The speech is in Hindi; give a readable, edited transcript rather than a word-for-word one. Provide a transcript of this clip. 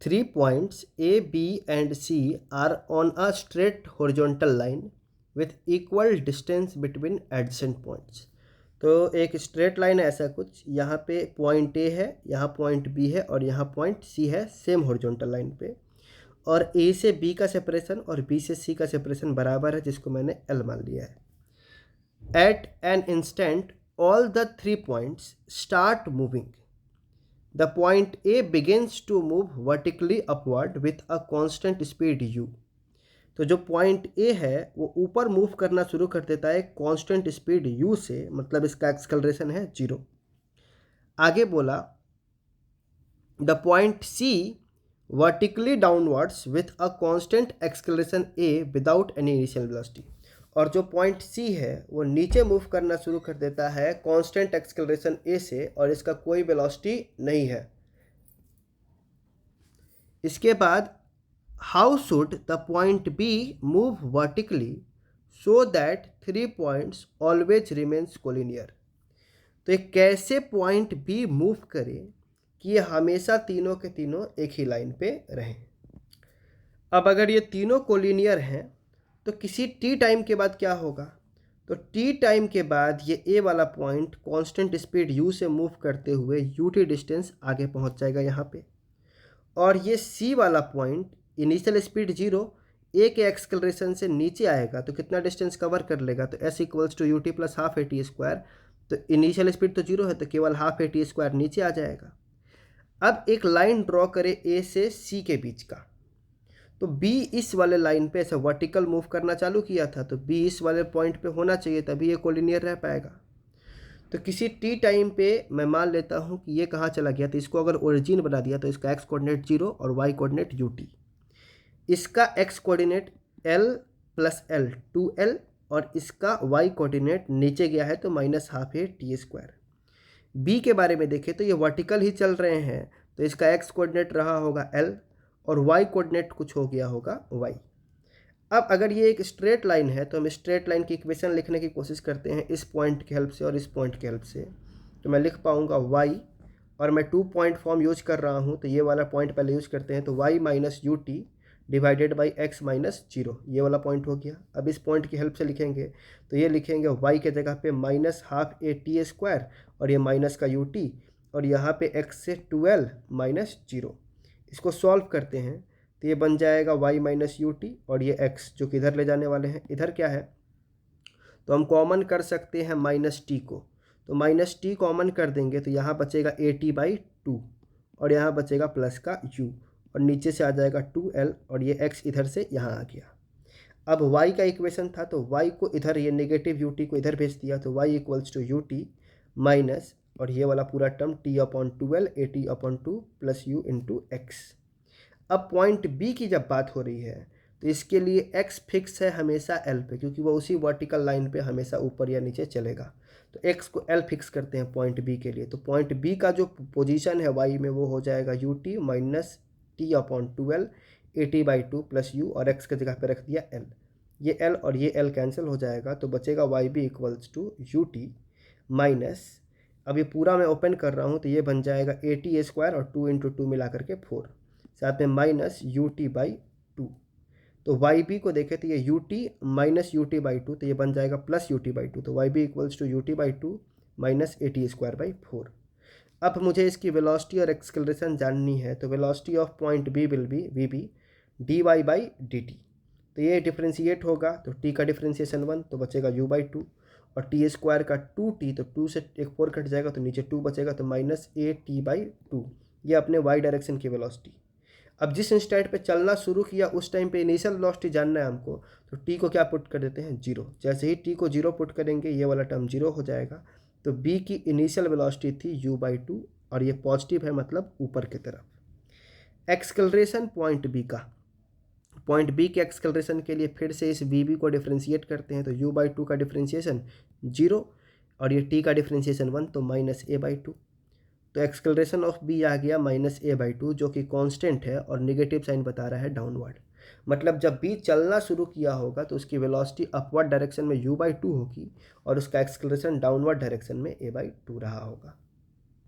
Three points A, B, and C are on a straight horizontal line with equal distance between adjacent points. तो एक स्ट्रेट लाइन है ऐसा कुछ, यहाँ पे पॉइंट ए है, यहाँ पॉइंट बी है और यहाँ पॉइंट सी है सेम हॉरिजॉन्टल लाइन पे, और ए से बी का सेपरेशन और बी से सी का सेपरेशन बराबर है, जिसको मैंने एल मान लिया है। At an instant all the 3 points start moving. The point A begins to move vertically upward with a constant speed u। तो जो पॉइंट ए है वो ऊपर मूव करना शुरू कर देता है कांस्टेंट स्पीड u से, मतलब इसका एक्सेलरेशन है 0। आगे बोला the point C vertically downwards with a constant acceleration a without any initial velocity. और जो पॉइंट C है वो नीचे मूव करना शुरू कर देता है कांस्टेंट एक्सेलरेशन a से, और इसका कोई वेलोसिटी नहीं है। इसके बाद how should the point B move vertically so that 3 points always remains collinear. तो ये कैसे पॉइंट B मूव करे कि ये हमेशा तीनों के तीनों एक ही लाइन पे रहें। अब अगर ये तीनों कोलिनियर हैं तो किसी टी टाइम के बाद क्या होगा, तो टी टाइम के बाद ये ए वाला पॉइंट कांस्टेंट स्पीड यू से मूव करते हुए यू टी डिस्टेंस आगे पहुंच जाएगा यहाँ पे, और ये सी वाला पॉइंट इनिशियल स्पीड 0 ए के एक्सेलरेशन से नीचे आएगा तो कितना डिस्टेंस कवर कर लेगा, तो s equals to u t plus half a t square. तो इनिशियल स्पीड तो 0 है तो केवल हाफ ए टी स्क्वायर नीचे आ जाएगा। अब एक लाइन ड्रॉ करें ए से सी के बीच का, तो B इस वाले लाइन पे ऐसा वर्टिकल मूव करना चालू किया था, तो B इस वाले पॉइंट पे होना चाहिए तभी ये कोलिनियर रह पाएगा। तो किसी टी टाइम पे मैं मान लेता हूँ कि ये कहाँ चला गया, तो इसको अगर ओरिजिन बना दिया तो इसका x कोऑर्डिनेट 0 और y कोऑर्डिनेट ut। इसका x coordinate l plus l 2l और इसका y कोऑर्डिनेट नीचे गया है तो minus half a t square. B के बारे में देखें तो ये वर्टिकल ही चल रहे हैं, तो इसका x कोऑर्डिनेट रहा होगा l और y कोऑर्डिनेट कुछ हो गया होगा y। अब अगर ये एक स्ट्रेट लाइन है तो हम स्ट्रेट लाइन की इक्वेशन लिखने की कोशिश करते हैं इस पॉइंट की हेल्प से और इस पॉइंट की हेल्प से। तो मैं लिख पाऊंगा y, और मैं 2 पॉइंट फॉर्म यूज कर रहा हूँ तो ये वाला पॉइंट पहले यूज करते हैं, तो y minus U T divided by x minus 0, ये वाला पॉइंट हो गया। अब इस पॉइंट की हेल्प से लिखेंगे तो ये लिखेंगे y के जगह पे minus half a t square और ये माइनस का यू टी, और यहाँ पे x से 2l माइनस 0। इसको सॉल्व करते हैं तो ये बन जाएगा y माइनस यू टी, और ये x जो कि इधर ले जाने वाले हैं, इधर क्या है तो हम कॉमन कर सकते हैं माइनस टी को, तो माइनस टी कॉमन कर देंगे तो यहाँ बचेगा ए टी बाई 2 और यहाँ बचेगा प्लस का u, और नीचे से आ जाएगा 2l और ये x इधर से यहाँ आ गया। अब y का इक्वेशन था तो y को इधर, ये नेगेटिव यू टी को इधर भेज दिया, तो y equals to u t minus और ये वाला पूरा term t upon 2l a t upon 2 plus u into x. अब पॉइंट B की जब बात हो रही है तो इसके लिए x फिक्स है हमेशा l पे, क्योंकि वो उसी वर्टिकल लाइन पे हमेशा ऊपर या नीचे चलेगा। तो x को l फिक्स करते हैं पॉइंट B के लिए, तो पॉइंट B का जो पोजीशन है y में वो हो जाएगा you t minus T upon 2l a T by 2 plus u, और x की जगह पे रख दिया l। ये l और ये l कैंसिल हो जाएगा तो बचेगा y B equals to u t minus, अब ये पूरा मैं ओपन कर रहा हूँ तो ये बन जाएगा ए टी स्क्वायर और 2 इंटू 2 मिला करके 4, साथ में माइनस यू टी बाई 2। तो वाई बी को देखें तो ये you t minus you t by 2, तो ये बन जाएगा प्लस यू टी बाई 2, तो y B equals to u t by 2 minus a t square by 4। अब मुझे इसकी वेलोसिटी और एक्सेलरेशन जाननी है, तो velocity of point B will be v B d y by d t. तो ये डिफ्रेंशिएट होगा तो टी का डिफ्रेंशिएशन 1 तो बचेगा यू बाई 2, और टी स्क्वायर का 2t तो 2 से एक 4 कट जाएगा तो नीचे 2 बचेगा तो माइनस ए टी बाई 2। ये अपने वाई डायरेक्शन की वेलोसिटी। अब जिस इंस्टेंट पे चलना शुरू किया उस टाइम पे इनिशियल वेलोसिटी जानना है हमको, तो टी को क्या पुट कर देते हैं 0। जैसे ही टी को 0 पुट करेंगे ये वाला टर्म 0 हो जाएगा, तो बी की इनिशियल वेलोसिटी थी u बाई 2 और ये पॉजिटिव है मतलब ऊपर की तरफ। एक्सेलरेशन पॉइंट बी का, पॉइंट बी के एक्सेलरेशन के लिए फिर से इस वी बी को डिफ्रेंशिएट करते हैं, तो u बाई 2 का डिफ्रेंशिएशन 0 और ये t का डिफ्रेंशिएशन 1 तो माइनस ए बाई 2। तो एक्सेलरेशन ऑफ बी आ गया माइनस ए बाई 2 जो कि कांस्टेंट है और नेगेटिव साइन बता रहा है डाउनवर्ड। मतलब जब बी चलना शुरू किया होगा तो उसकी वेलोसिटी अपवर्ड डायरेक्शन में u बाई 2 होगी और उसका एक्सेलरेशन डाउनवर्ड डायरेक्शन में a बाई 2 रहा होगा।